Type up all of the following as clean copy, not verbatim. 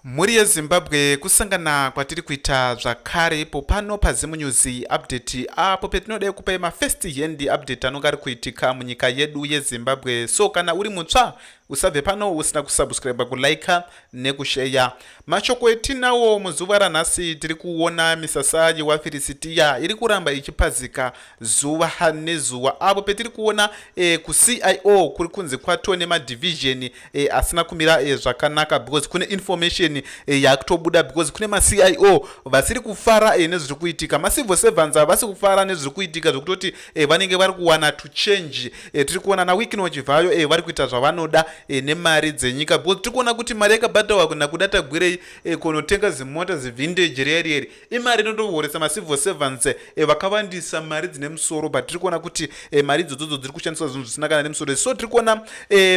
Muri yeZimbabwe kusangana kwatiri kuita zvakare ipo pano paZimu News update apo petinoda kupa mafirst hand update anonga ari kuitika munyika yedu yeZimbabwe. So kana uri mutsva usabve pano usina kusubscribe, kulike nekushare. Mashoko etinawo muzuva ranhasi tiri kuona misasa yewaFirisitiya iri kuramba ichipazika zuva nezuva, apo petiri kuona ku CIO kuri kunzi kwato nemadivhizheni asina kumira zvakanaka because kune information yakutobuda because kune maCIO vasiri kufara nezviri kuitika. Macivil servants havasi kufara nezviri kuitika zvokutoti vanenge vari kuwana to change. Tiri kuona nawiki nochivhayo vari kuita zvavanoda nemari dzenyika because tiri kuona kuti mari yakabhadharwa nakuda tagwirei kunotenga zimota zvintage reri imari inotohoresa macivil servants vakawandisa mari dzine musoro, but tiri kuona kuti mari idzodzo dziri kushandiswa zvinhu zvisina kana nemusoro. So tiri kuona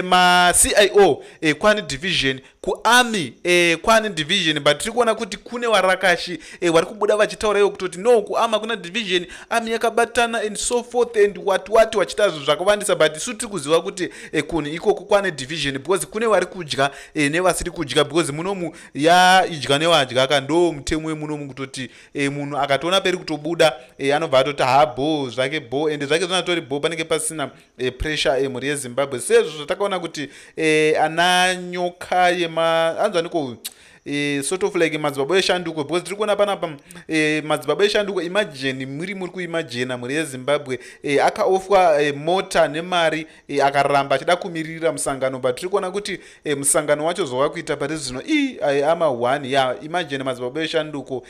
maCIO kwane division, kuarmy kwane division, but tiri kuona kuti kune warakashi vari kubuda vachitaura iwo kutoti no, kuarmy kuna division, army yakabatana and so forth and what vachita zvinhu zvakawandisa, but isu tiri kuziva kuti kunhu ikoko kwane division because kune vari kudya nevasiri kudya because munomu idya nevadya kando mutemo wemunomu kutoti munhu akatoona peri kutobuda anobva atoti bo zvake bo ende zvake zvinatori bo panenge pasina pressure muri yeZimbabwe. Sezvo zvatakaona kuti ana nyoka anzwaniko sort of like madzibaba eshanduko because tiri kuona panapa madzibaba eshanduko imagine muri kuimagina muri yeZimbabwe akaofwa mota nemari akaramba achida kumirira musangano, but tiri kuona kuti musangano wacho zvova kuita pari zvino ama 1 imagine madzibaba eshanduko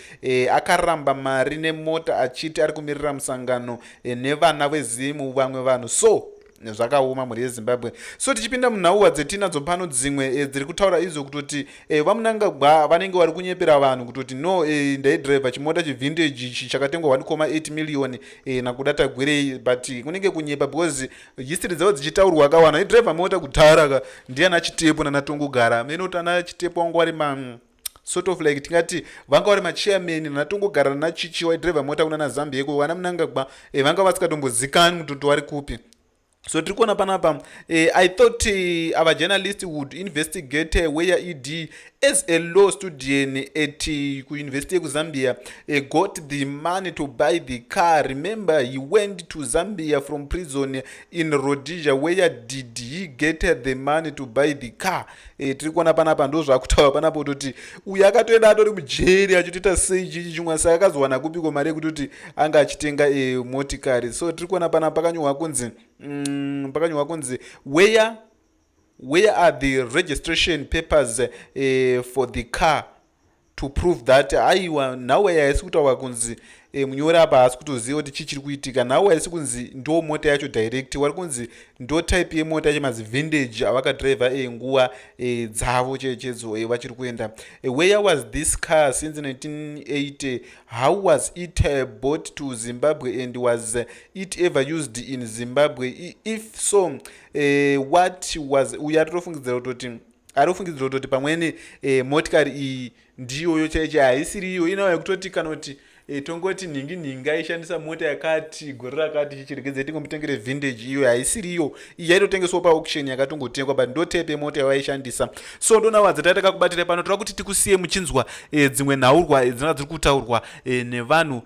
akaramba mari nemota achiti ari kumirira musangano nevana veZimu vamwe vanhu. So zvakaoma muri yeZimbabwe. So tichipinda munhauwa dzetinadzo pano dzimwe dziri kutaura izvo kutoti vaMnangagwa vanenge vari kunyepera vanhu kutoti no, ndaidhiraivha chimota chevintage chakatengwa 1.8 million nakuda tagwirei, but kunenge kunyepa because history dzavo dzichitaurwa akawana aidhiraivha mota kudhara ndiana Chitepo naNatongogara menoti ana Chitepo vangu vari sort of like tingati vanga vari machairman naNatongogara naChichi waidhiraivha mota kuna naZambia iko vana Mnangagwa vanga vasikatombozikani kutoti vari kupi. So tiri kuona panapa I thought our journalist would investigate where ED as a law student at University of Zambia got the money to buy the car. Remember, he went to Zambia from prison in Rhodesia. Where did he get the money to buy the car? Tiri kuona panapa ndo zvakutaura panapa kuti uyu akatoenda atori mujeri achitoita sei chichi chimwe saka akazowana kupiko mari yekuti anga achitenga motikari. So tiri kuona panapa pakanyorwa kunzi where are the registration papers for the car to prove that aiwa nawe yaisi kutaura kunzi munyori apa haasi kutoziva kuti chii chiri kuitika. Nawe yaisi kunzi ndo mota yacho direct, wari kunzi ndo type yemota yacho mazivintage avakadhiraivha nguva dzavo chedzo vachiri kuenda. Where was this car since 1980? How was it brought to Zimbabwe and was it ever used in Zimbabwe? If so, what was uyu atitofungidzira kutoti pamweni motikari iyi ndiyoyo chaicho haisiriyo, inawa yekutoti kanoti tongoti nhingi aishandisa mota yakati gore rakati chichiregedze tingomutengere vintage, iyo haisiriyo, iyi yaitotengeswa paauction yakatongotengwa, but ndo type mota yavaishandisa. So ndonawa dzatakakubatira pano toda kuti tikusiye muchinzwa dzimwe nhaurwa dzinenge dziri kutaurwa nevanhu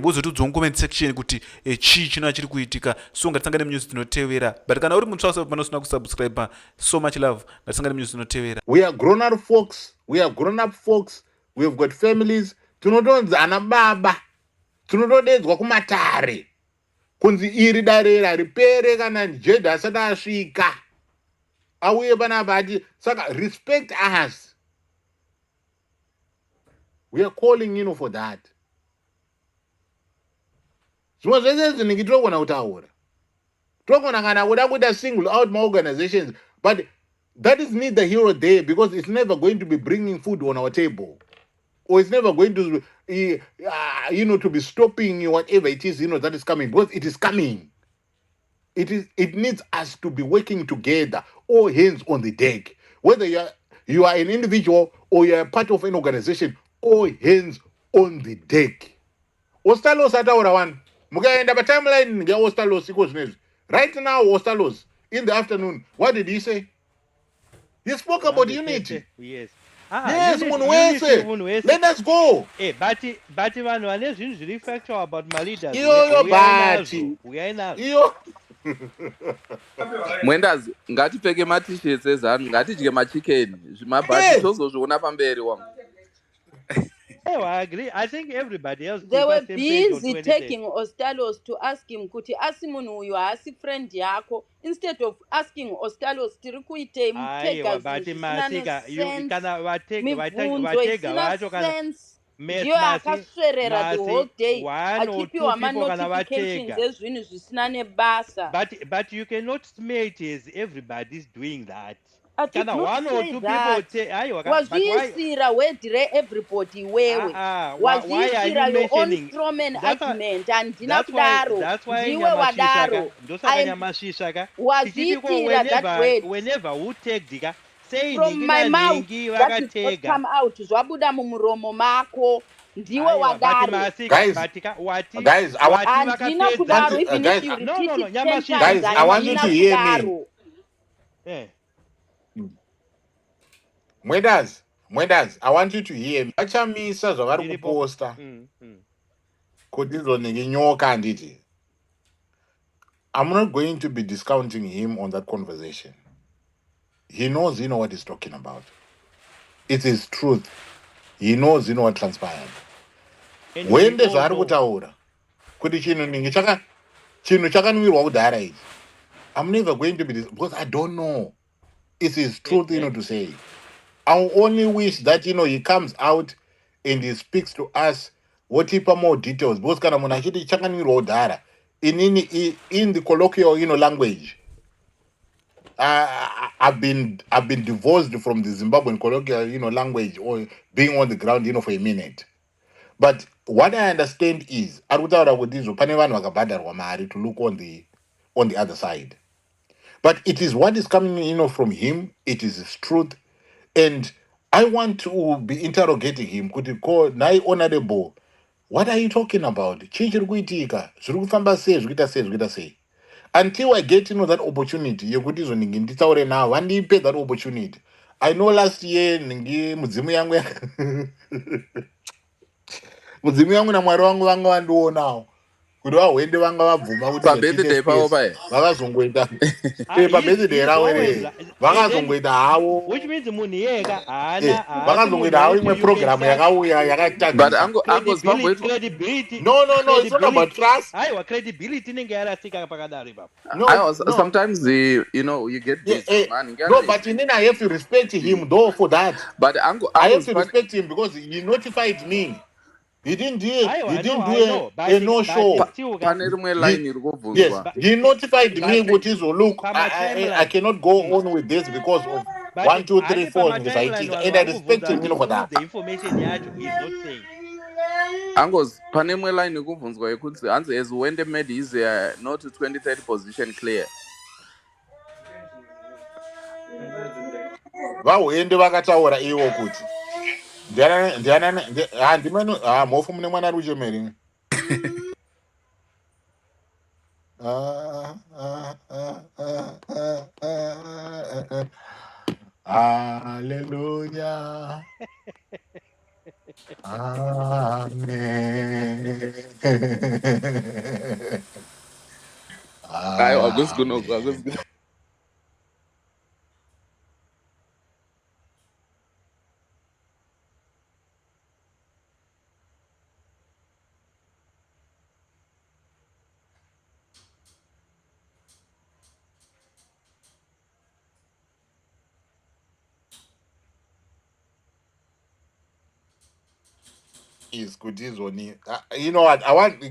vozoti udzomu comment section kuti chii chinova chiri kuitika. So ngatisangane munews dzinotevera, but kana uri mutsva panosina kusubscribe, so much love, ngatisangane munews dzinotevera. We are grown up folks, we have got families. Tunodonzi ana baba, tunodedzwa kumatare kunzi iri darera ripere kana Jedha asati asvika auye panapa ati saka respect us. We are calling for that. Zvimwe zvese zvinenge tinogona kutaura, tinogona kana kuda kuita single out organizations, but that is neither here or there because it's never going to be bringing food on our table. Or it's never going to, to be stopping whatever it is, that is coming. Because it is coming. It needs us to be working together, all hands on the deck. Whether you are an individual or you are part of an organization, all hands on the deck. Ostalos ataura one. Mukaenda pa timeline nge Ostalos iko zvinezvi. Right now, Ostalos in the afternoon, what did he say? He spoke about unity. Yes. Yes, munhu wese. Let us go. But vanhu vane zvinhu zviri factual about maleaders Iyoyo uyai bati. nazvo. Iyo. Mwendazi ngatipfeke matishirts ezanu, ngatidye machikeni, mabhati Yes. tozozviona pamberi wangu. I agree. I think everybody else They were same page on busy 2030. taking Ostalos to ask him kuti asi munhu uyu haasi friend yako, instead of asking Ostalos tiri kuitei mutega zvinhu zvisina nesense, mibvunzo isina sense, ndiyo akaswerera the whole day achipiwa manotifications ezvinhu zvisina nebasa. But you cannot smear it as everybody's doing that. I did not say that. Wazviisira wedhi re-everybody wewe. Wazviisira your own strawman argument. Handina kudaro. Ndiwe wadaro. Wazviitira that word. Whenever who tagged from my mouth, that is what come out. Zvabuda mumuromo mako. Ndiwe wadaro. Guys, handina kudaro. Even if you repeat it 10 times, guys, I want you to hear me. Mwedas, I want you to hear me. Vachamisa zvavari kuposta kuti izonenge nyoka handiti. I'm not going to be discounting him on that conversation. He knows what he's talking about. It is truth. He knows what transpired. When the zvari kutaura kuti chinhu chakanwirwa kudhara ichi, I'm never going to be because I don't know. It is truth, to say. I only wish that he comes out and he speaks to us wotipa more details because kana munhu achiti chakanwirwa kudhara in the colloquial language. I've been divorced from the Zimbabwean colloquial language or being on the ground for a minute. But what I understand is arikutaura kuti izvo pane vanhu vakabhadharwa mari to look on the other side. But it is what is coming from him. It is his truth. And I want to be interrogating him. Kuti ko nai honorable, what are you talking about? Chii chiri kuitika? Zviri kufamba sei? Zvikuita sei? Until I get that opportunity, yekuti izvonenge nditaure navo, vandipe that opportunity. I know last year mudzimu yangu mudzimu yangu naMwari wangu vanga vandionawo kuti vahwende vanga vabvuma kuti pabirthday pavo paye vakazongoita pabirthday ravo ere vakazongoita havo, which means munhu yega haana vakazongoita havo imwe program yakauya yakatagisa. Credibility. No, it's not about trust. Aiwa, credibility inenge yarasika pakadaro ipapo. No. Sometimes you get this man. No, but then I have to respect him though for that. But I have to respect him because he notified me. He didn't do a no show. Yes, he notified me with his look. I cannot go on with this because of 1, 2, 3, 4 and I respect him for that. The information yacho is not saying. Angos pane imwe line yekubvunzwa yekuti hanzi as Wende made his not 2030 position clear. Vahwende vakataura iwo kuti ndiana mhofu mune mwana ari kuchemeri. Hallelujah. Amen. Agus is good is only you know what I want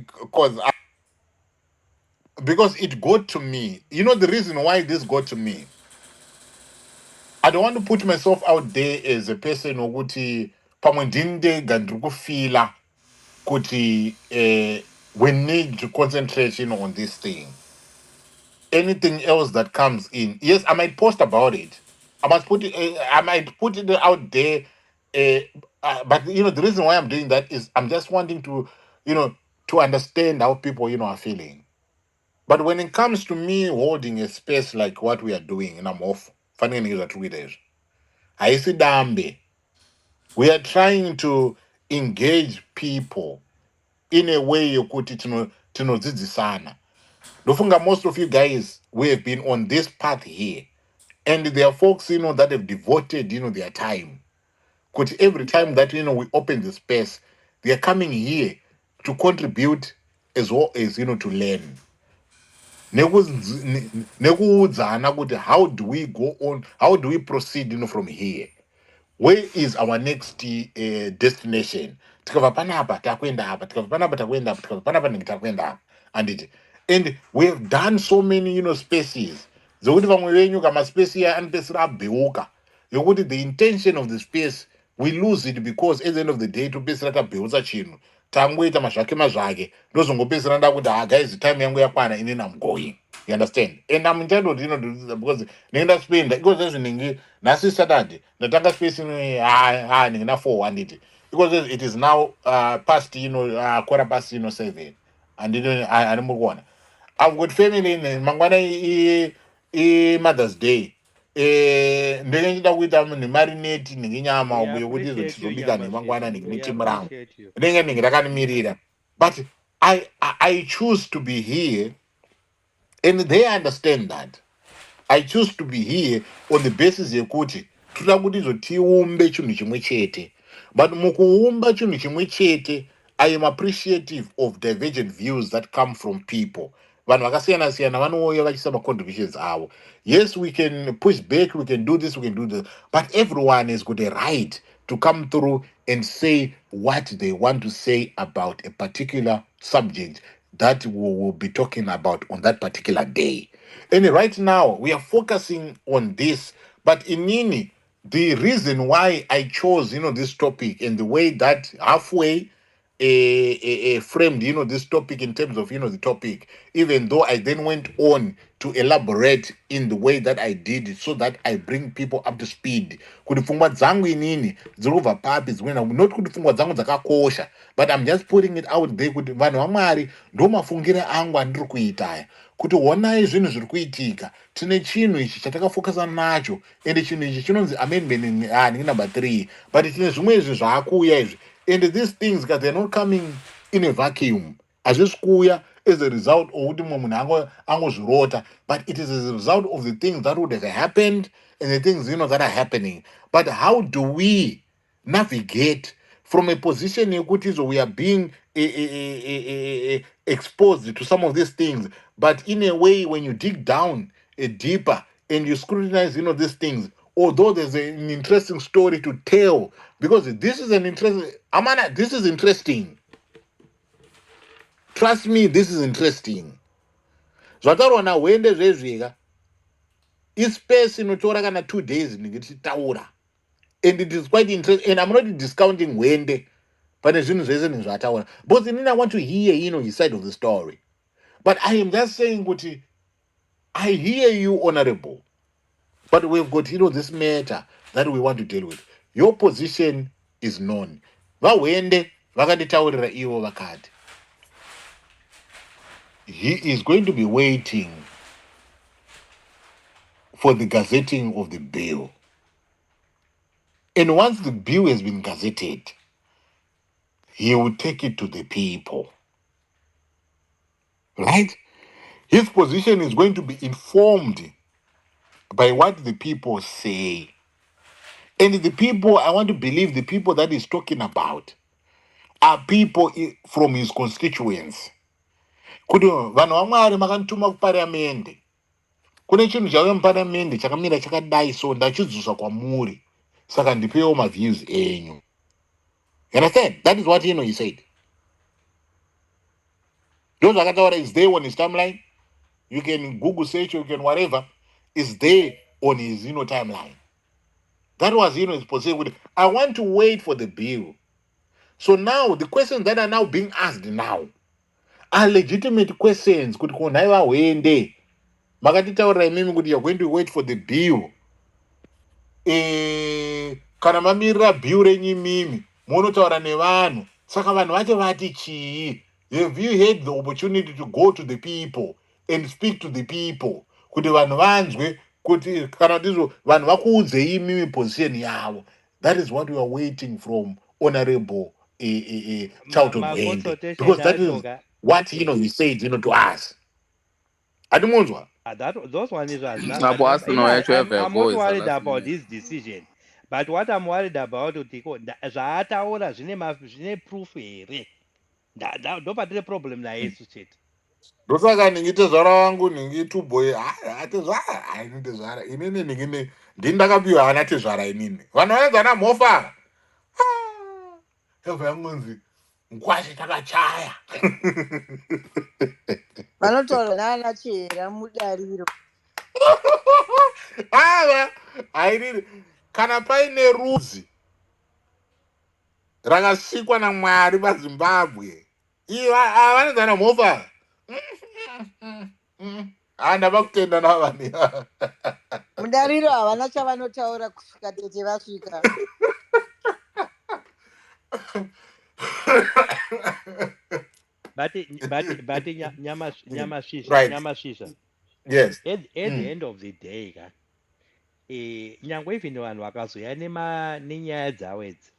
because it got to me. You know the reason why this got to me. I don't want to put myself out there as a person ukuthi pamwe ndinenge ndiri kufila kuti we need to concentrate on this thing. Anything else that comes in, yes, I might post about it. I might put it out there. But the reason why I'm doing that is I'm just wanting to, to understand how people, are feeling. But when it comes to me holding a space like what we are doing, and I'm off, funny news at Twitter, I see dambe. We are trying to engage people in a way yokuti tinodzidzisana. Ndofunga most of you guys, we have been on this path here. And there are folks, that have devoted, their time. Because every time that, we open the space, they are coming here to contribute as well as, to learn. Nekuudzana kuti how do we go on, how do we proceed, from here? Where is our next destination? Tikabva panapa takuenda apa, tikabva panapa takuenda apa, tikabva panapa takuenda apa. And we have done so many, spaces. Zokuti vamwe venyu kama space ya anopesera abheuka. Yokuti the intention of the space, we lose it because at the end of the day topesera tabheutsa chinhu. Tangoita mazvake mazvake. Ndozongopesera ndakuti guys, time yangu yakwana, inini I'm going. You understand? And I'm entitled, to do this because nenda spend because there's an nasi Saturday. The tanga space ningina 4 and because it is now past, quarter past, 7. And I don't want. I've got family in Mangwana Mother's Day. Ndengenda kuita marinate ninginyama yokuti izotizobika nemangwana nechimuramo. Ndenge ndakanimirira. But I choose to be here. And they understand that. I choose to be here on the basis yekuti toda kuti tiumbe chinhu chimwe chete. But mukuumba chinhu chimwe chete, I am appreciative of divergent views that come from people. Vanhu vakasiyana siyana vanouya vachiisa macontributions avo. Yes, we can push back, we can do this, we can do this, but everyone has got a right to come through and say what they want to say about a particular subject that we will be talking about on that particular day. And right now, we are focusing on this. But inini, the reason why I chose, this topic and the way that halfway framed, this topic in terms of, the topic, even though I then went on to elaborate in the way that I did it so that I bring people up to speed. Kuti pfungwa dzangu inini dzirubva papi dzimweni, not kuti pfungwa dzangu dzakakosha, but I'm just putting it out there kuti vanhu vamwari ndo mafungire angu andiri kuita aya, kuti honai zvinhu zviri kuitika, tine chinhu ichi chatakafokasa nacho, ende chinhu ichi chinonzi amendment number 3, but tine zvimwe izvi zvaakuuya izvi, and these things because they're not coming in a vacuum. Hazvisi kuuya as a result of kuti mumwe munhu angozvirota, but it is as a result of the things that would have happened and the things that are happening. But how do we navigate from a position yekuti we are being exposed to some of these things, but in a way when you dig down deeper and you scrutinize these things, although there's an interesting story to tell, because this is this is interesting. Trust me, this is interesting. Zvatarona wende zvezvika ispace inotora kana 2 days ndichitaura, and it is quite interesting, and I'm not discounting wende pane zvinhu zvese nezvataura, because I want to hear his side of the story. But I am just saying kuti I hear you, honorable, but we've got this matter that we want to deal with. Your position is known. Vawende vakanditaurira ivo vakati he is going to be waiting for the gazetting of the bill. And once the bill has been gazetted, he will take it to the people. Right? His position is going to be informed by what the people say. And the people, I want to believe the people that he's talking about are people from his constituents. Kuti vanhu vamwari makandituma kuparliamente, kune chinhu chauya muparliamente chakamira chakadai, so ndachidzoswa kwamuri, saka ndipewo maviews enyu. You understand? That is what he said. Those akataura is there on his timeline. You can Google search, you can whatever, is there on his timeline. That was his position. I want to wait for the bill. So now the questions that are now being asked now are legitimate questions. Could konaiwa wende makatitaurira imimi kuti you're going to wait for the bill. Kana mamirira bill renyu imimi munotaura nevanhu, saka vanhu vacho vati chii? Have you had the opportunity to go to the people and speak to the people kuti vanhu vanzwe kuti kana ndizvo vanhu vakuudzei imimi position yavo? That is what we are waiting from Honorable Charlton Wende, because that is what he said to us. Adimunzwa. Those one is not. Ngabo asino yacho I'm not evegoisa worried about this decision, but what I'm worried about zvaataura zvine proof here. Ndopatine problem naye isu chete. Ndosaka ningite zvara wangu ningitubhoyi ati zvara ainite zvara inini ningine ndindakapiwa hana tezvara inini vanhu vanoenzana mhofa evha yangunzi ngwashe takachaya vanotaura nana chera mudariro ava hainini kana paine rudzi rakasikwa naMwari paZimbabwe vanoenzana mhofa ndava kutenda navani mudariro havana chavanotaura kusvika tete vasvika But nyamashisha. Yes. At the end of the day, nyangwe even vanhu vakazoya nenyaya dzavo idzi.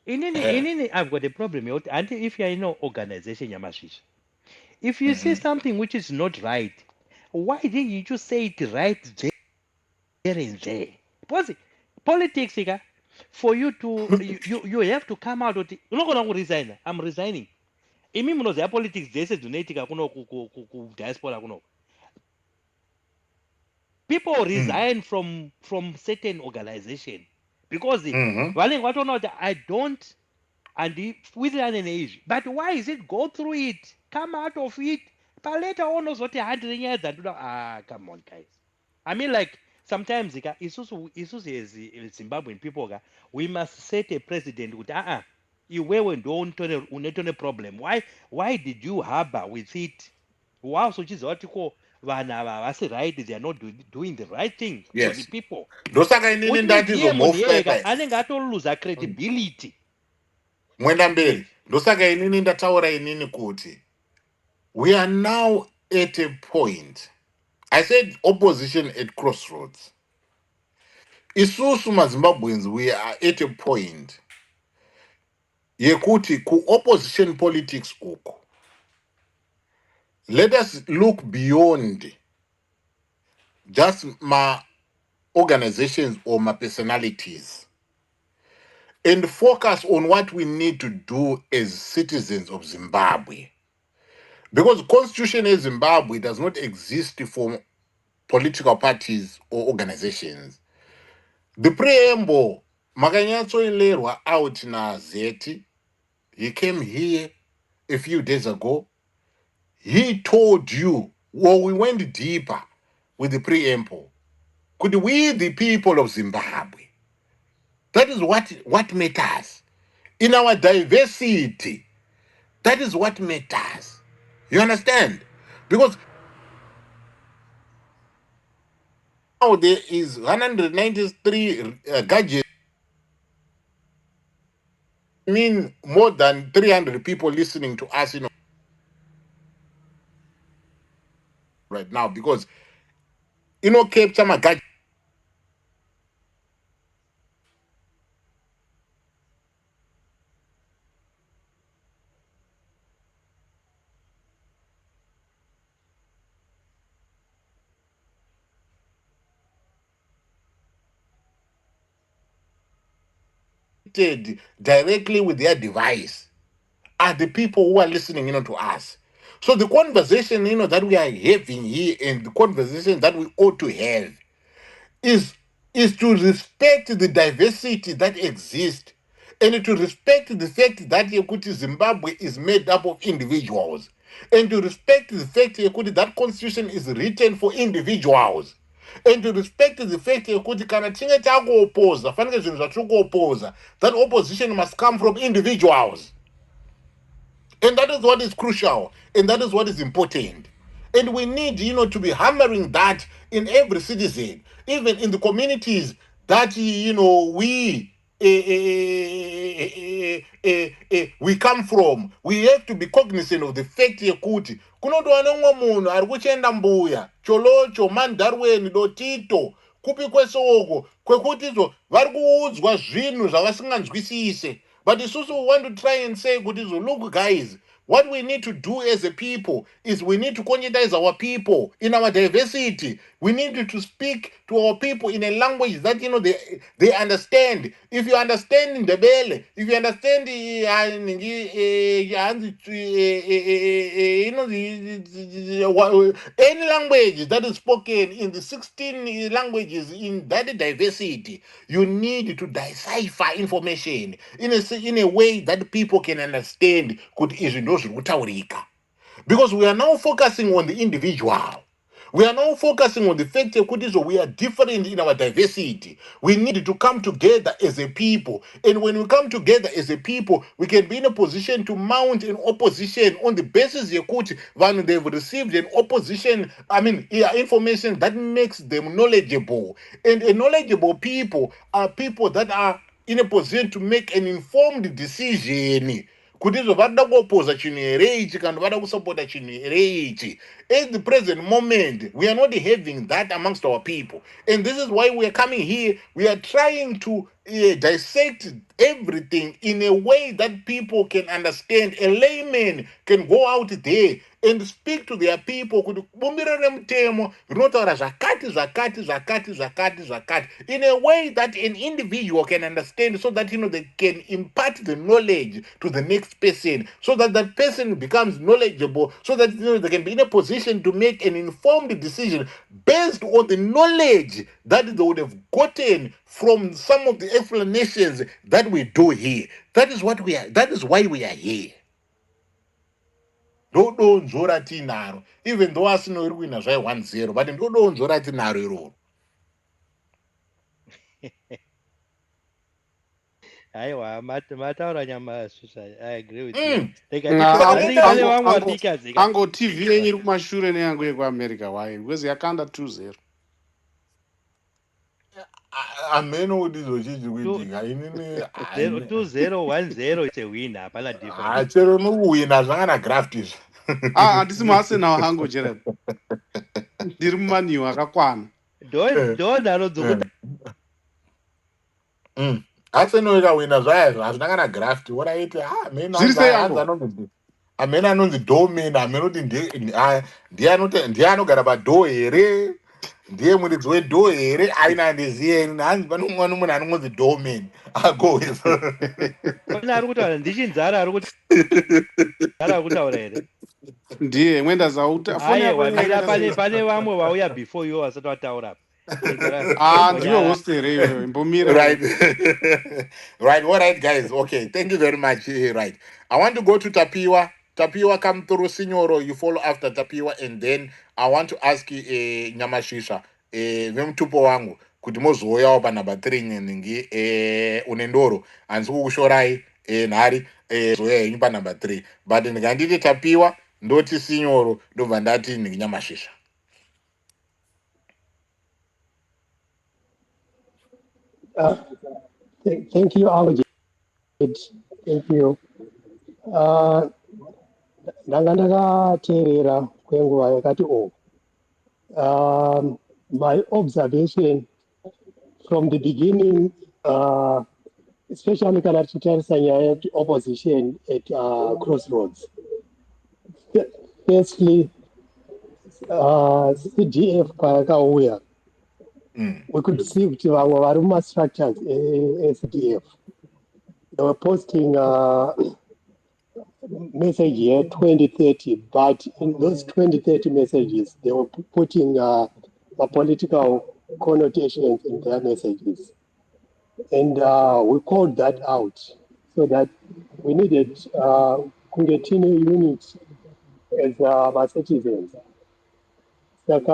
Inini I've got a problem until if you are in an organization nyamashisha. If you see something which is not right, why didn't you just say it right there and there? Because politics, for you to you have to come out with it. You're not going to resign. I'm resigning. Imi munoziva politics dzese dzinoitika kuno diaspora kuno. People resign from certain organization because vanenge vatoona kuti I don't handifwirirane neizvi. But why is it go through it? Come out of it. But later on uzoti handiri nyaya dzandoda. Come on guys. I mean like sometimes isusu as Zimbabwean people we must set a precedent kuti iwewe ndo unetone problem. Why did you harbor with it? Whilst uchiziva kuti ko vanhu ava havasi right, they are not doing the right thing for the people. Ndosaka inini ndatizomofa anenge atoluza credibility. Mwenda mberi ndosaka inini ndataura inini kuti we are now at a point. I said opposition at crossroads. Isusu maZimbabweans, we are at a point yekuti ku opposition politics uko. Let us look beyond just my organizations or my personalities and focus on what we need to do as citizens of Zimbabwe. Because the constitution in Zimbabwe does not exist for political parties or organizations. The preamble, makanyatsoilerwa out na Zeti, he came here a few days ago. He told you, well, we went deeper with the preamble. Could we, the people of Zimbabwe, that is what matters. In our diversity, that is what matters. You understand? Because now there is 193 gadgets. Mean more than 300 people listening to us, right now, because Cape Chama gadget. Directly with their device are the people who are listening to us. So the conversation that we are having here and the conversation that we ought to have is to respect the diversity that exists and to respect the fact that Zimbabwe is made up of individuals and to respect the fact that constitution is written for individuals. And to respect the fact that opposition must come from individuals. And that is what is crucial. And that is what is important. And we need, to be hammering that in every citizen, even in the communities that, we come from. We have to be cognizant of the fact yekuti kunotova nomwe munhu ari kuchenda mbuya cholocho mandarweni dotito kupi kwesoko kwekuti izvo vari kuudzwa zvinhu zvavasinganzwisise. But isusu we want to try and say kuti izvo, look guys, what we need to do as a people is we need to conscientize our people in our diversity. We need to speak to our people in a language that they understand. If you understand Ndebele, if you understand any language that is spoken in the 16 languages in that diversity, you need to decipher information in a way that people can understand. Because we are now focusing on the individual. We are now focusing on the fact that we are different in our diversity. We need to come together as a people. And when we come together as a people, we can be in a position to mount an opposition on the basis when they've received an opposition, information that makes them knowledgeable. And a knowledgeable people are people that are in a position to make an informed decision. Kuti izvo varida kuopoza chinhu here ichi kana vada kusapota chinhu here ichi. At the present moment, we are not having that amongst our people. And this is why we are coming here. We are trying to dissect everything in a way that people can understand. A layman can go out there and speak to their people kuti bumbiro remutemo rinotaura zvakati zvakati zvakati zvakati zvakati in a way that an individual can understand, so that they can impart the knowledge to the next person, so that that person becomes knowledgeable, so that they can be in a position to make an informed decision based on the knowledge that they would have gotten from some of the explanations that we do here. That is what we are. That is why we are here. Ndodonzvo ratinaro, even though asino iri kuina zvai 1-0, but ndodonzvo ratinaro iroro. Aiwa, mataura nyama Swisha, I agree with you. Ango TV yenyu iri kumashure neyangu yekuAmerica, why? Because yakanda 2-0. Ameno udizo chichi kuitika inini 2-0 1-0 it's a win, hapana difference. Chero nokuwina zvangana graft izvo. Handisi muArsenal hangu Gerard. Ndiri muMan U akakwana. Ndodaro dzokuti Arsenal ikawina zvayo hazvinangana graft. Waraiti amene anonzi domain, amene kuti ndiye anogara padoo here, ndiye muridzi wedoo here, aina andiziye hanzi pano mwana munhu anonzi domain agoweso. ari kutaura ndichinzara ari kutaura here. Ndiye mwenda zauta pane vamwe vauya before you vasati vataura. Ndiyo hostel iyoyo imbomira. Right, all right guys. Okay, thank you very much. Right. I want to go to Tapiwa. Tapiwa, come through, Signoro. You follow after Tapiwa, and then I want to ask you Nyamashisha. Vemtupo wangu kuti mozoya pa number 3 nyengi unendoro anzi kushorai nhari zoya yenyu pa number 3, but ndikanditi Tapiwa ndoti Signoro ndobva ndati Nyamashisha. Thank you, Algie. Thank you. Ndakandakateerera kwenguva yakati my observation from the beginning, especially kana tichitarisa nyaya opposition at crossroads. Firstly, CDF payakauya, we could see kuti vamwe vari mumastructures eSDF, they were posting message here 2030, but in those 2030 messages they were putting political connotations in their messages, and we called that out, so that we needed continue unity as our citizens. Like,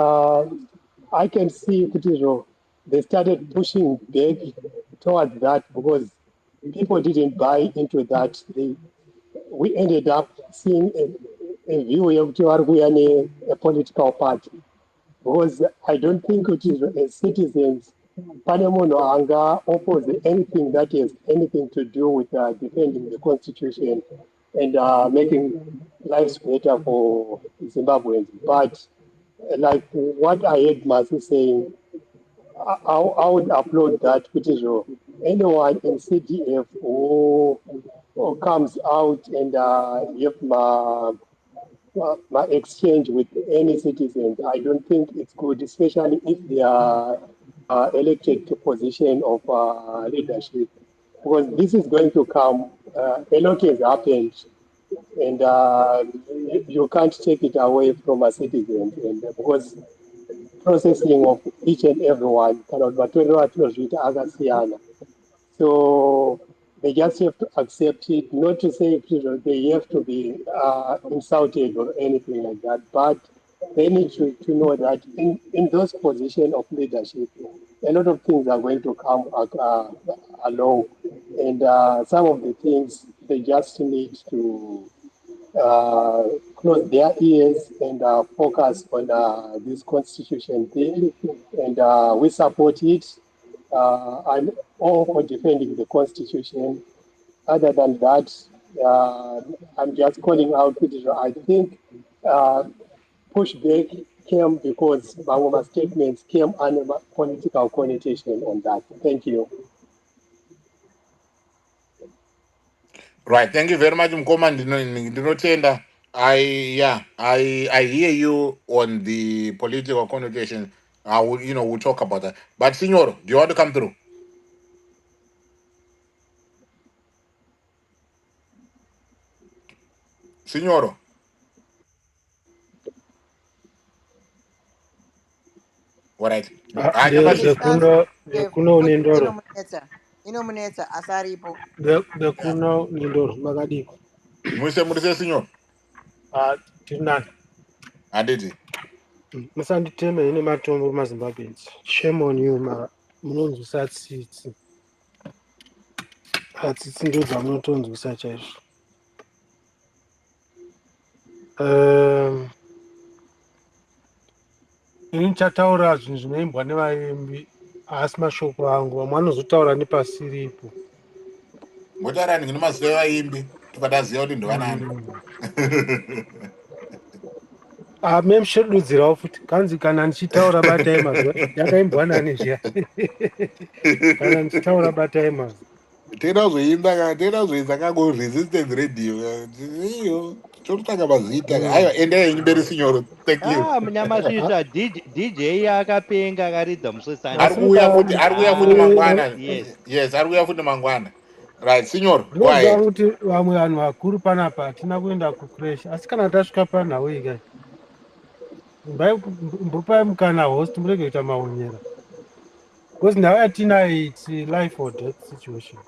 I can see they started pushing back towards that because people didn't buy into that. We ended up seeing a view of a political party, because I don't think as citizens, Panemono Anga oppose anything that has anything to do with defending the constitution and making lives better for Zimbabweans. But like what I heard Masu saying, I would upload that, which is anyone in CDF who comes out and have my exchange with any citizens. I don't think it's good, especially if they are elected to position of leadership, because this is going to come. A lot has happened, and you can't take it away from a citizen, and because processing of each and every one cannot be akasiyana. So they just have to accept it, not to say they have to be insulted or anything like that, but they need to know that in those positions of leadership, a lot of things are going to come along. And some of the things they just need to close their ears and focus on this constitution thing. And we support it. I'm all for defending the constitution. Other than that, I'm just calling out. I think pushback came because Bangoma statements came under political connotation on that. Thank you. Right. Thank you very much, Mkoma. Ndinotenda. I hear you on the political connotation. I will, we'll talk about that. But Signor, do you want to come through? Signoro. All right. I never. Bekuno inomunetsa asaripo. Bekuno nindoro makadiko. Murise, Signor. Tiri nani. Aditi. Musanditeme ine matombo mazimbabwenzi. Shame on you munonzwisa tsitsi. Atsitsi ndo dzamunotonzwisa chaizvo. Ini ndichataura zvinhu zvinoimbwa nevaimbi asi mashoko angu vamwe vanozotaura nepasiripo. Motarani ngine mazita evaimbi tikadaziva kuti ndovanani. Memushedudzirawo futi kanzi kana ndichitaura batai mazuva yakaimbwa nani zviya. Kana ndichitaura batai mazuva tenda kuzoinza kangu resistance radio iyo totanga mazita aiwa enda yenyu mberi Signoro. Thank you. Munyamasvisa DJ akapenga akaridza musosani. Ari kuuya futi mangwana. Yes, ari kuuya futi mangwana. Right, Signor, go ndinoziva ahead. kuti vamwe vanhu vakuru panapa hatina kuenda kucrash asi kana tasvika panhau ikai mbupai mukana host murege kuita maonyera because nhau yatinayo its life or death situation.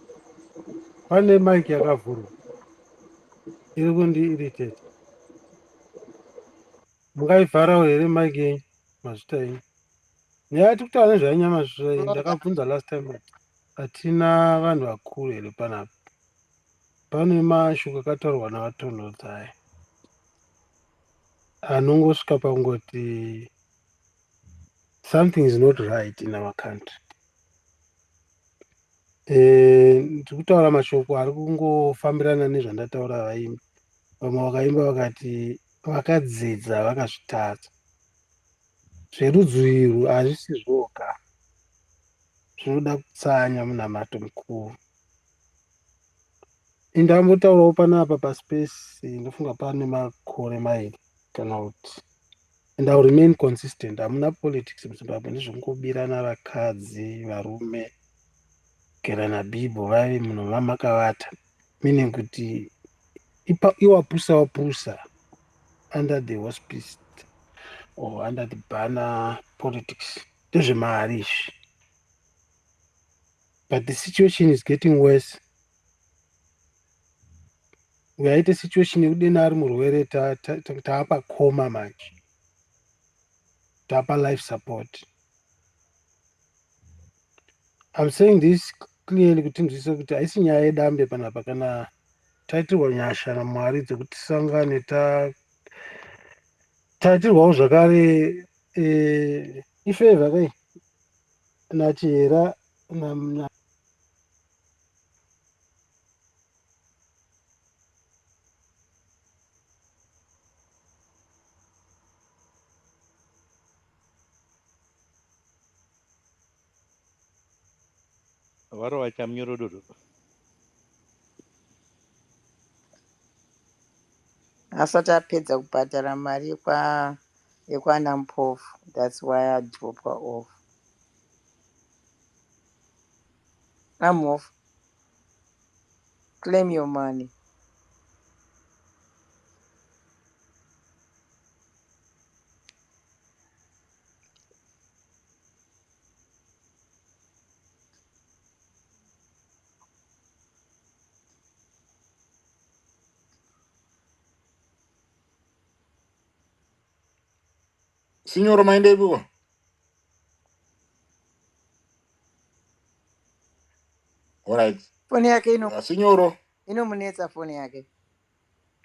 Pane mike yakavhurwa iri kundiiritata. Mungaivharawo here mike yenyu mazvita enyu. Nyaya tiri kutaura nezvanyama zvisai ndakabvunza last time hatina vanhu vakuru here panapa. Pane mashoko akataurwa navatonhodza aya anongosvika pakungoti something is not right in our country. Ndiri kutaura mashoko ari kungofambirana nezvandataura vaimbi. Vamwe vakaimba vakati vakadzidza vakazvitadza. Zverudzi urwu hazvisi zvoga, zvinoda kutsanya munamato mukuru. Indambotaurawo panapa paspace ndofunga pane makore mairi kana kuti and I will remain consistent. Hamuna politics muZimbabwe ndezvekungobirana vakadzi varume gerana bhibho vave munhu vamakavata, meaning kuti iwapusa wapusa under the hospice or under the banner politics ndezvemari izvi. But the situation is getting worse. Yaita situation yekudena ari murwere taapa koma manje, taapa life support. I'm saying this clearly kuti ndizise kuti haisi nyaya yedambe panapa kana taitirwa nyasha naMwari dzekuti tisangane taitirwawo zvakare ifevha kai nachihera Varova chamnyururu. asati apedza kubhadhara mari yekwana Mpofu. That's why I drop her off. I'm off. Claim your money. Signor Mindebo. All right. Foni yake Signoro. inomunetsa foni yake.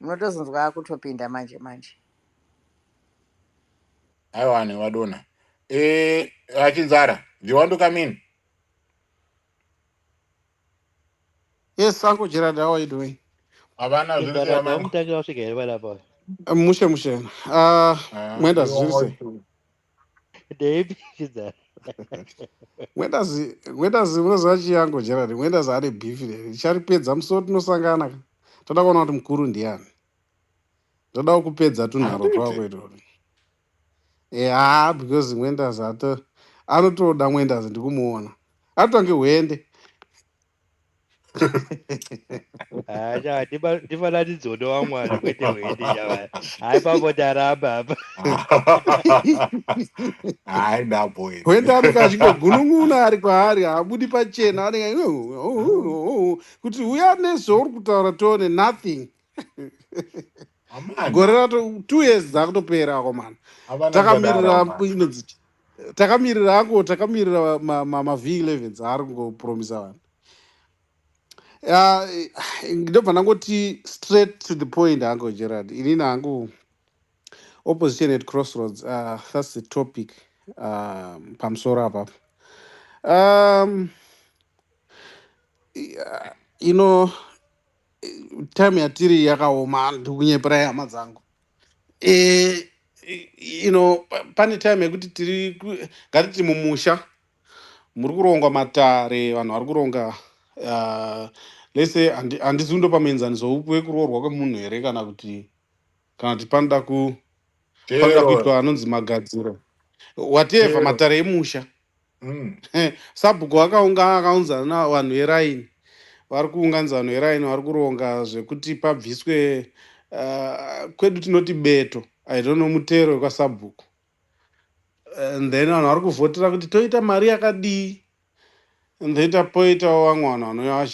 Munotozonzwa akutopinda manje manje. Aiwane wadona. Achizara. Do you want to come in? Yes, Uncle Gerard, how are you doing? Abana zilisi Chizara amani. taumutaki wasvika varapa. Mushe mushe. Mwenda You zvirise. want to. Deipi Chizara. Mwenda unoziva chii Uncle Gerard? Mwenda ane beef here. Richaripedza musi tinosangana. Toda kuona kuti mukuru ndiani. Toda kupedza tunharo twako itoro. Because Mwenda anotoda Mwenda ndikumuona. Atonge hwende. Acha ndifana ndizodo wamwari kwete wende chava. Hai papo taramba apa. Ai da boy. Hwende anenge achingogunun'una ari kwaari haabudi pachena anenge kuti uya nezvauri kutaura tione nothing. Gore rato 2 years dzakutopera ako mana. Takamirira mavhiki 11 dzaari kungopromisa vanhu. Ndobva ndangoti straight to the point hangu Gerard. Inini hangu opposition at crossroads, that's the topic pamusoro apapo. You know, time yatiri yakaoma ndikunyeperai hama dzangu. You know, pane time yekuti ngatiti mumusha muri kurongwa matare, vanhu vari kuronga lese handisi kundopa muenzaniso upi wekuroorwa kwemunhu here kana kuti panoda kuitwa anonzi magadziro whatever matare emusha. Sabhuku akaunzana navanhu veraini, vari kuunganidza vanhu veraini vari kuronga zvekuti pabviswe kwedu tinoti beto, I don't know mutero wekwaSabhuku. And then vanhu vari kuvhotera kuti toita mari yakadii. And then poitawo vamwe vanhu vanouya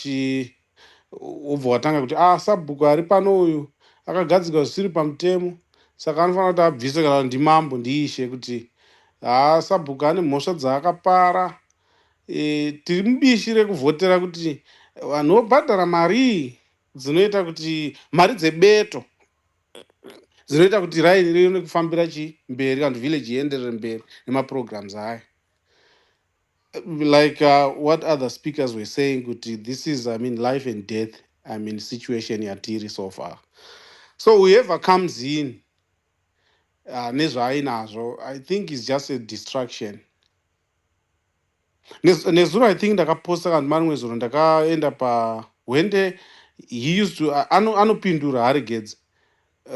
ubva watanga kuti Sabhuku ari pano uyu akagadzirwa zvisiri pamutemo, saka anofanira kuti abviswe kana ndimambo ndiishe kuti Sabhuku ane mhosva dzaakapara. Tiri mubishi rekuvhotera kuti vanhu vobhadhara mari dzinoita kuti mari dzebeto dzinoita kuti raini rione kufambira mberi kana kuti village ienderere mberi nemaprograms ayo. Like what other speakers were saying, kuti this is, I mean, life and death, I mean, situation yatiri so far. So whoever comes in nezvaainazvo, I think is just a distraction. Nezuro I think ndakaposta kana marimwe zuro ndakaenda pahwende, he used to anopindura haregedza.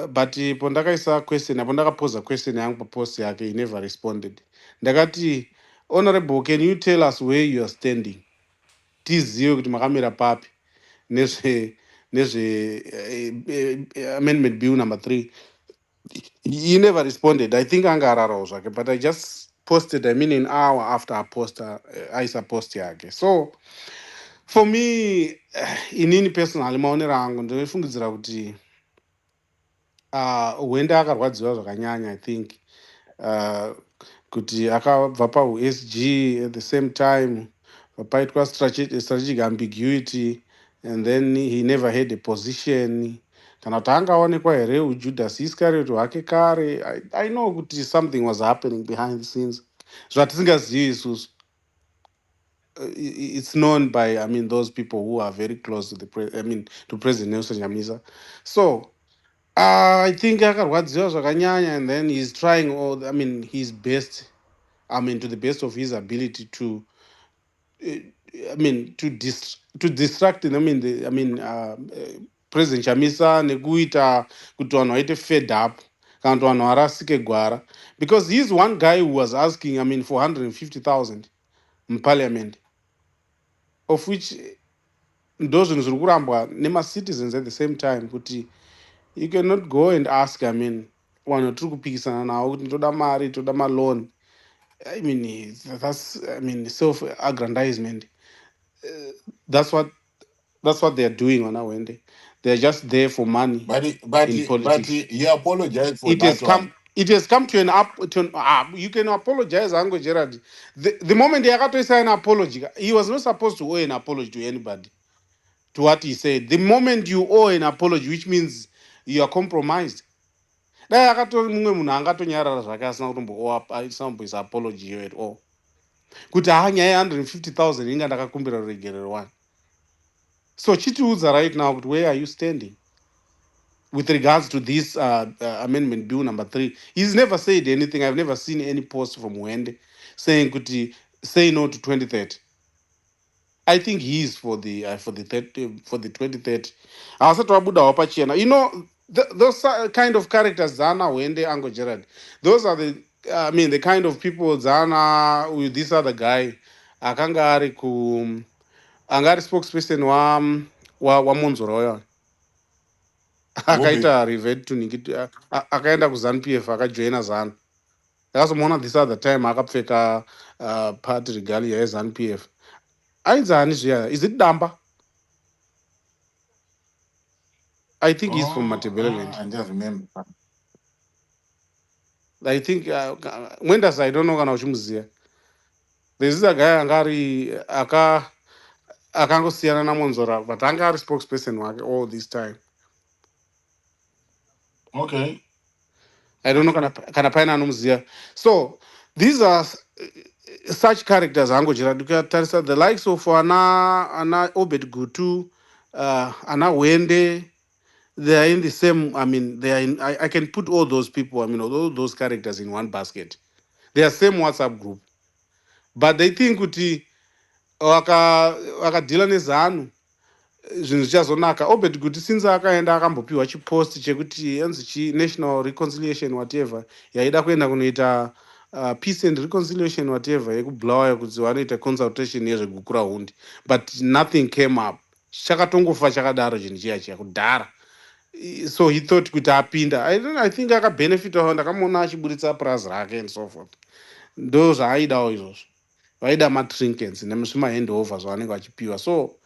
But pondakaisa question, ndakapoza question yangu papost yake, he never responded. Ndakati, Honorable, can you tell us where you are standing? Tizive kuti makamira papi nezve amendment bill number 3. He never responded. I think anga ararawo zvake, but I just posted, I mean, an hour after I aisa post yake. So for me, inini personally maonero angu ndinofungidzira kuti hwende akarwadziwa zvakanyanya, I think kuti akabva pausg at the same time paitwa strategic ambiguity, and then he never had a position. Kana kuti angaonekwa here uJudas Iscariot hwake kare. I know kuti something was happening behind the scenes zvatisingazivi isusu. It's known by, I mean, those people who are very close to to President Nelson Chamisa. So I think akarwadziwa zvakanyanya, and then he's trying his best, to the best of his ability to I mean, to distract, President Chamisa nekuita kuti vanhu vaite fed up kana kuti vanhu varasike gwara, because he's one guy who was asking, for 150,000 in parliament, of which ndo zvinhu zviri kurambwa nema-citizens at the same time, kuti you cannot go and ask, vanhu tiri kupikisana navo kuti toda mari, toda malone. That's, self-aggrandizement. That's what they're doing on our end. They're just there for money in politics. He apologized for It that has come. one. It has come to an up. You can apologize, Ango Gerard. The moment he got to say an apology, he was not supposed to owe an apology to anybody. To what he said, the moment you owe an apology, which means you are compromised. Dai akatori mumwe munhu angatonyarara zvake asina kutomboisa his apology here at all. Kuti nyaya 150,000 inga ndakakumbira ruregerero one. So chitiudza right now, but where are you standing with regards to this amendment bill number 3? He's never said anything. I've never seen any post from Wende saying kuti say no to 2030. I think he is for the 2030. Those kind of characters Zana Wende Ango Gerard. Those are the kind of people Zana with this other guy akanga ku angari spokesperson wa Monzoro akaita revert to akaenda kuZANU PF akajoina ZANU. Akazomuona this other time akapfeka party regalia yeZANU PF. Ainzani zviya? Is it Damba? I think he's from Matebeleland. I just remember. I think when does I don't know kana uchimuziya. There's a guy angari akangosiyana naMonzora, but angari spokesperson wake all this time. Okay. I don't know kana paina anomuziya. So these are such characters angojira dukatarisa the likes of ana Obed Gutu, ana Wende. They are in the same. They are in. I can put all those people. All those characters in one basket. They are same WhatsApp group, but they think kuti wakadhila nezanu zvinhu zvichazonaka. Obed Gutu since akaenda akambopiwa chipost chekuti yanzi national reconciliation whatever yaida kuenda kunoita peace and reconciliation whatever yekubulawayo kuti vanoita consultation yezvegukura hundi, but nothing came up. Chakatongofa chakadaro chinhu chiya kudhara. So he thought kuti apinda. I think akabenefitawo, ndakamuona achiburitsa purazi rake and so forth. Ndo zvaaidawo izvozvo. Vaida matrinkets nezvimahandover zvavanenge vachipiwa. So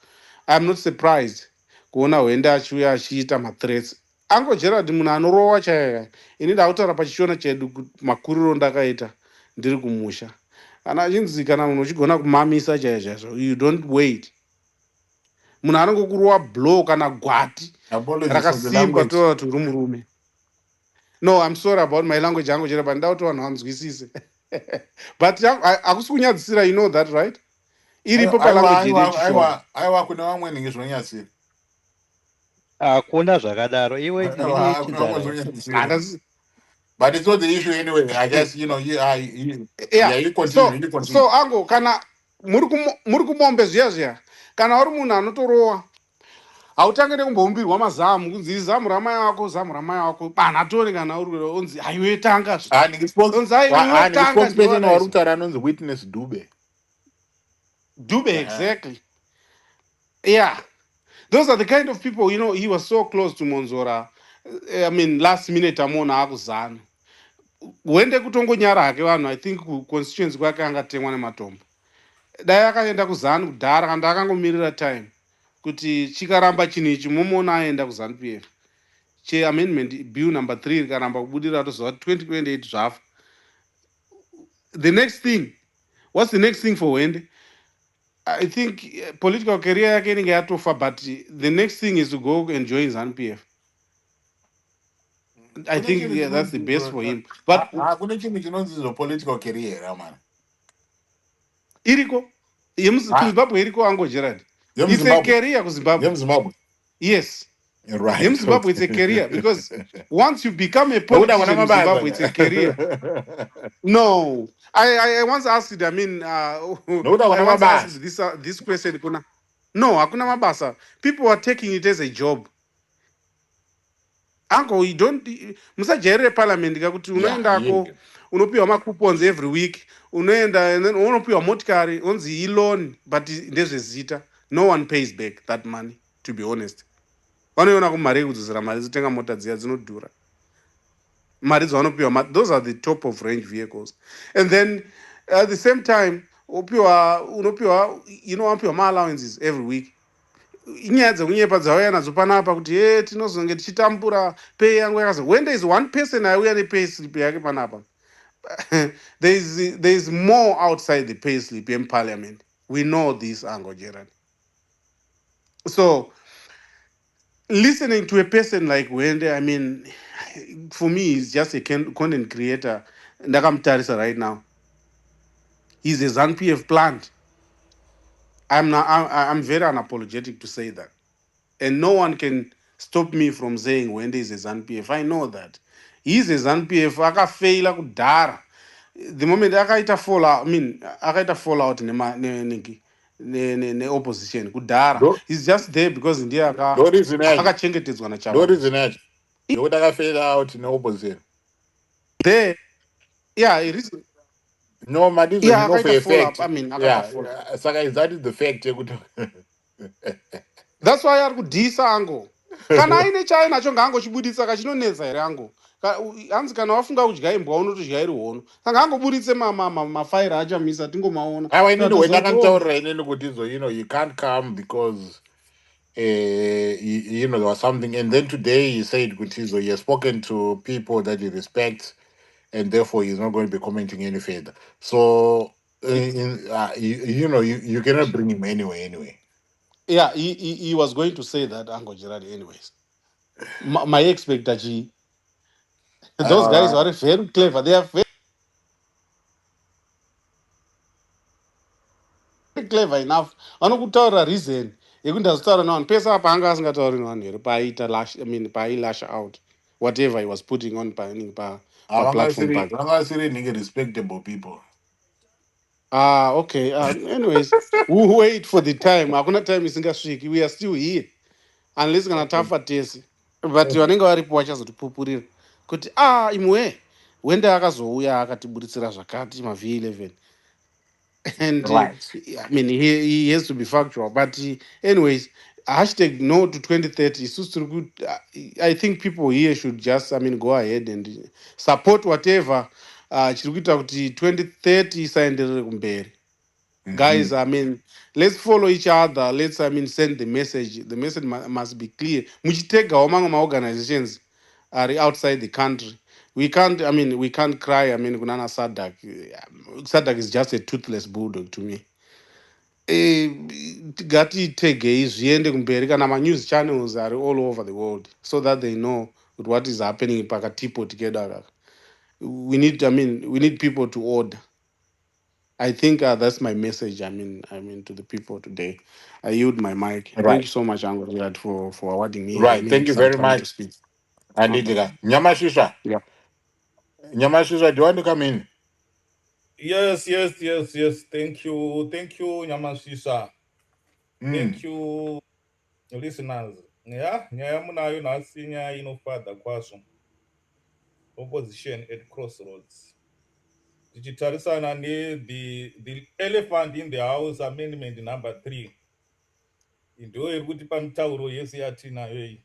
I'm not surprised kuona Wende achiuya achiita mathreats. Uncle Gerard munhu anorowa chaiyo. Ini ndakutaura pachiona chedu makuriro ndakaita ndiri kumusha. Kana achinzi kana munhu uchigona kumamisa chaizvo, you don't wait. Munhu anongokurowa blow kana gwati rakasimba toa kuti uri murume. No, I'm sorry about my language yangu chero, but ndauti vanhu vanzwisise. But akusi kunyadzisira, you know that, right? Iripo palanguage yedu chishoma. Aiwa kuna vamweni ngezvinonyadzisira. Hakuna zvakadaro. Iwe ndini chidzara. But it's not the issue anyway. I guess you continue. So ango kana muri kumombe zviya kana uri munhu anotorowa hautangire kumboumbirwa mazamu kunzi zamu ramai wako panatore kana uri onzi aiwetanga spokesperson warutaura anonzi witness Dube, exactly. Yeah, those are the kind of people, he was so close to Monzora. Last minute amona akuzana Wende kutongonyara hake vanhu. I think constituency kwake angatemwa nematombo. Dai akaenda kuZANU kudhara kana akangomirira time kuti chikaramba chinhu ichi mumona aenda kuZANU PF amendment bill number 3 rikaramba kubudira tozova 2028 zvafa. What's the next thing for Wende? I think political career yake inenge yatofa, but the next thing is to go and join ZANU PF. I think that's the best for him. But hakuna chinhu chinonzi political career man. Iriko kuZimbabwe iriko Ango Gerard. It's a career kuZimbabwe. Zimbabwe. Yes. Right. In Zimbabwe, it's a career because once you become a No, that one politician in Zimbabwe, it's a career. No, I once asked it. I mean, no, that one I once bad. asked this question. No, hakuna mabasa. People are taking it as a job. Uncle, you don't. Musajairire parliament kakuti Yeah, unoendako unopiwa macoupons every week. Unoenda and then unopiwa motikari onzi loan, but ndezvezita. No one pays back that money. To be honest, vanoiona kumari yekudzosera mari dzotenga mota dziya dzinodhura. Mari dzavanopiwa, those are the top of range vehicles, and then at the same time unopiwa vanopiwa ma allowances every week. Inyaya dzekunyepa dzauya nadzo panapa kuti tinozonge tichitambura pay yangu yakazi. When there is one person auya nepay slip yake panapa, there is more outside the pay slip in parliament. We know this, Ango Gerard. So listening to a person like Wende, I mean, for me, he's just a content creator. Ndakamtarisa right now. He's a ZANU-PF plant. I'm very unapologetic to say that. And no one can stop me from saying Wende is a ZANU-PF. I know that. He's a ZANU-PF. Akafaila kudara. The moment akaita fallout, I mean, akaita fallout ne opposition kudara. No, He's just there because India no reason yacho. akachengetedzwa na No chava. reason yacho. Yokuti akafade out in opposite. There, yeah, it is. No, my reason, Yeah, you know, for akaita a follow-up. fact. I mean, akaita Yeah, follow-up. Saka, that is the fact. That's why ari kudhisa ango. Kana aine chainacho ngaangochinetsa kachinonetsa here ango. Hanzi kana wafunga kudya imbwa unotodya iri hono. Saka angobuditse mafaira achamisa tingomaona. I need to when Tatoziva I kuti can tell you know, you can't come because you know, there was something, and then today he said Gutizo, he has spoken to people that he respects, and therefore he's not going to be commenting any further. So you know, you cannot bring him anyway. yeah, he was going to say that Ango Gerard anyways. My expect that those guys Uh, are very clever. They are very clever enough. Vanokutaura reason yekuti ndazotaura navanhu pesa apa anga asingatauri navanhu here paailash out whatever he was putting on paplatform pake. nigga respectable people. Okay. Anyways, we'll wait for the time. Hakuna time isingasviki. We are still here unless kana tafa tese. But vanenge varipo vachazotipupurira kuti imwe Wende akazouya akatiburitsira zvakati mavh11 and Right. I mean he has to be factual. But anyways, hashtag no to 2030 isusu tiri I think people here should just go ahead and support whatever chiri kuita kuti 2030 isaenderere kumberi. Guys, let's follow each other. Let's send the message. The message must be clear. Muchitega among my organizations are outside the country. We can't cry. Kunana Sadak. Sadak is just a toothless bulldog to me. Gatitege zviende kumberi kana news channels are all over the world so that they know what is happening pakatipo together. We need people to order. I think that's my message. To the people today. I yield my mic. Thank Right. you so much, Uncle Gerard, for awarding Right. me Thank you some very time to much. speak. Okay. Anditika. Nyamashisha. Yeah. Nyamashisha, do you want to come in? Yes. Thank you, Nyamasisa. Thank you, listeners. Yeah, nyaya munayo nhasi nyaya inofadza kwazvo. Opposition at crossroads. Tichitarisana the elephant in the house, amendment number 3. Ndo yekuti pamitauro yese yatinayo iyi.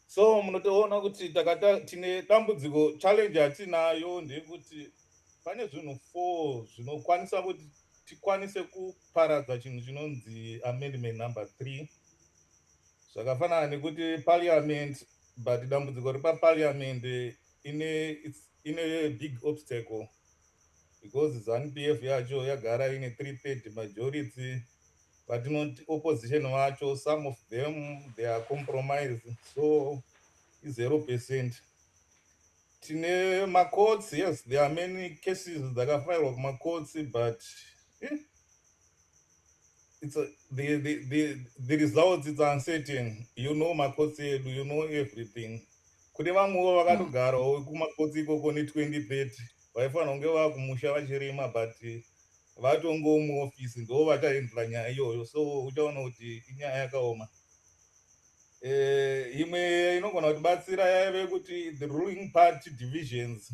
So munotoona kuti tine dambudziko challenge yatinayo ndeyekuti pane zvinhu 4 zvinokwanisa kuti tikwanise kuparadza chinhu chinonzi amendment number 3. Zvakafanana nekuti parliament, but dambudziko repaparliament ine big obstacle because ZANU-PF yacho yagara ine 330 majority, but not opposition vacho, some of them they are compromised, so 0%. Tine macourts, yes, there are many cases that are filed with macourts, but it's a, the results is uncertain. You know makotsi edu, you know everything. Kune vamwewo vakatogarawo kumakotsi ikoko ne2030 vaifanira kunge vakumusha vachirima but vatongo muofisi ndo vachaendera nyaya iyoyo, so uchaona kuti inyaya yakaoma. Imwe inogona kutibatsira yaive kuti the ruling party divisions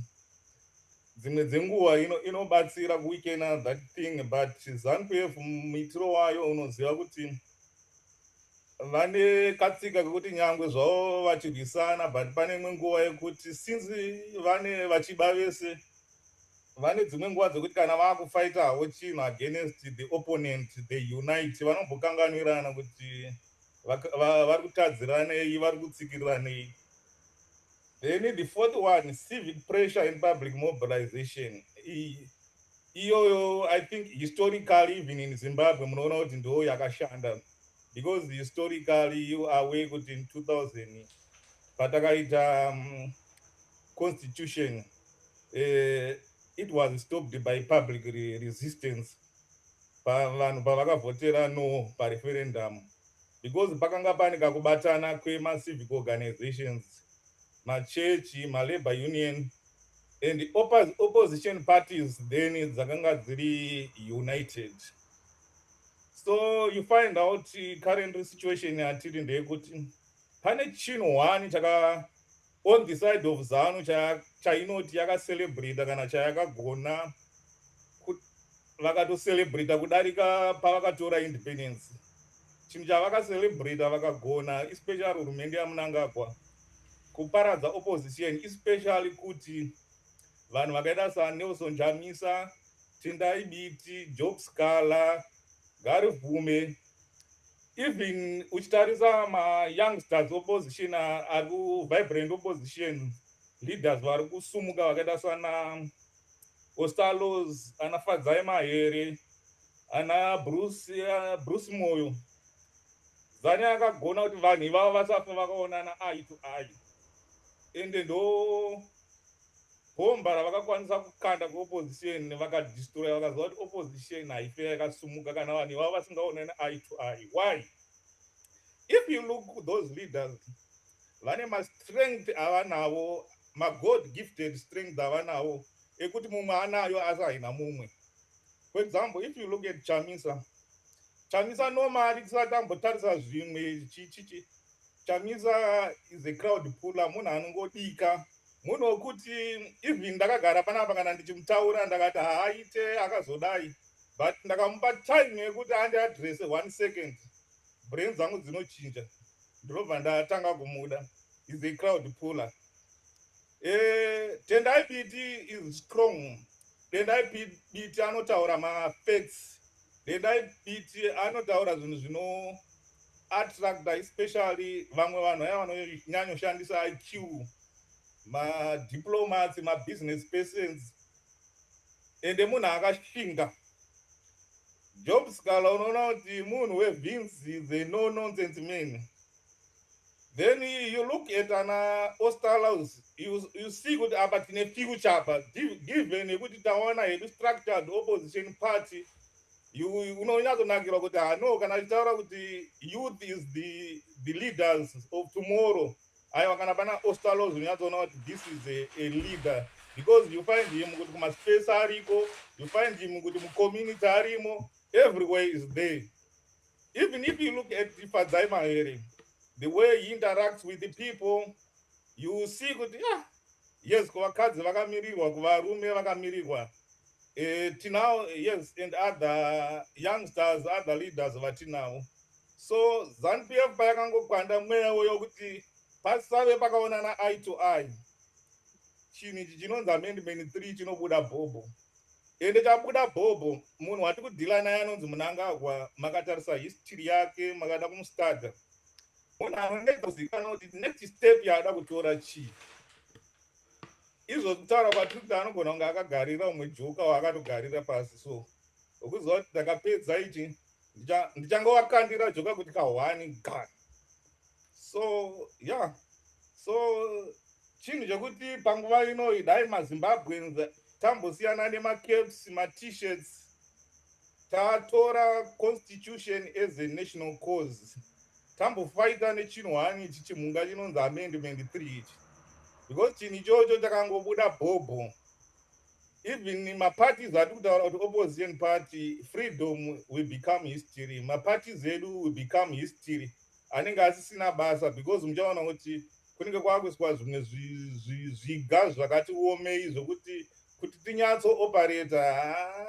dzimwe dzenguva inobatsira kuweekena that thing, but ZANU-PF muitiro wayo unoziva kuti vane katsika kekuti nyangwe zvavo vachirwisana, but pane imwe nguva yekuti since vane vachiba vese vane dzimwe nguva dzekuti kana vakufaitawo chinhu against the opponent they unite, vanombokanganwirana kuti vari kutadziranei, vari kutsikiriranei. Then the fourth one, civic pressure and public mobilization. Iyoyo I think historically even in Zimbabwe munoona kuti ndo yakashanda, because historically you are aware kuti in 2000 patakaita constitution it was stopped by public resistance vanhu pavakavhotera no pareferendum, because pakanga pane kakubatana kwema-civic organizations, machechi, malabor union and the opposition parties then dzakanga dziri united. So you find out current situation yatiri ndeyekuti pane chinhu one chaka on the side of ZANU chainoti yakacelebrata kana chayakagona vakatocelebrata kudarika pavakatora independence. Chinhu chavakacelebrata vakagona, especially hurumende yaMnangagwa, kuparadza opposition, especially kuti vanhu vakaita saNelson Chamisa, Tendai Biti, Job Scala, Gary Vume, even uchitarisa ma-youngsters opposition ari ku-vibrant opposition leaders vari kusumuka vakaita sana Ostalos, ana Fadzai Mahere, ana Bruce Moyo, ZANU akagona kuti vanhu ivavo vasafa vakaonana eye to eye, ende ndo bhomba ravakakwanisa kukanda kuopposition vakadestroy, vakaziva kuti opposition haife yakasumuka kana vanhu ivavo vasingaonani eye to eye. Why? If you look those leaders, vane ma-strength avanavo, ma-god gifted strength avanavo ekuti mumwe anayo asi haina mumwe. For example, if you look at Chamisa normally tisati ambotarisa zvimwe chichichi, Chamisa is a crowd puller, munhu anongodika, munhu wekuti even ndakagara panapa kana ndichimutaura ndakati haaite akazodai, but ndakamupa time yekuti andiadrese 1 second brain dzangu dzinochinja, ndinobva ndatanga kumuda. Is a crowd puller. Tendai Biti is strong. Tendai Biti anotaura ma-facts. Tendai Biti anotaura zvinhu zvino attracta, especially vamwe vanhu aya vanonyanyoshandisa IQ, ma-diplomats, ma-business persons, ende munhu akashinga. Job Scala unoona kuti munhu webhinzi, the no nonsense man. Then you look at ana Ostalos, you see kuti apa tine future apa, given yekuti taona hedu structured opposition party, unonyatsonakirwa kuti no kana tichitaura kuti youth is the leaders of tomorrow, aiwa kana pana Ostalos unyatsoona kuti this is a leader, because you find him kuti kumaspace ariko, you find him kuti mucommunity arimo, everywhere is there. Even if you look at Fadzai Mahere, the way he interacts with the people, you see kuti yes, kuvakadzi vakamirirwa, kuvarume vakamirirwa, tinao, yes, and other youngsters, other leaders vatinawo. So ZANU-PF payakangokwanda mweya yokuti pasave pakaonana eye to eye, chinhu ichi chinonzi amendment 3 chinobuda bhobho, ende chabuda bhobho munhu wati kudhila naye anonzi Mnangagwa, makatarisa history yake, makada kumustada, munhu anoenda kuzikanwa kuti next step yaada kutora chii. Izvo kutaura kwatiri kuti anogona kunge akagarira umwe joka waakatogarira pasi, so ukuziva kuti ndakapedza ichi ndichangovakandira joka kuti ka1 god. So yeah, so chinhu chekuti panguva ino dai maZimbabweans tambosiyana nemacaps, ma-t-shirts, tatora constitution as a national cause tambofaita nechinhwani ichi chimhunga chinonzi amendment 3 ichi because chinhu ichocho takangobuda bhobho. Even maparties ati kutaura kuti opposition party freedom will become history, maparties edu will become history anenge asisina basa because muchaona kuti kunenge kwakuiswa zvimwe zviga zvakati omei zvokuti kuti tinyatso operata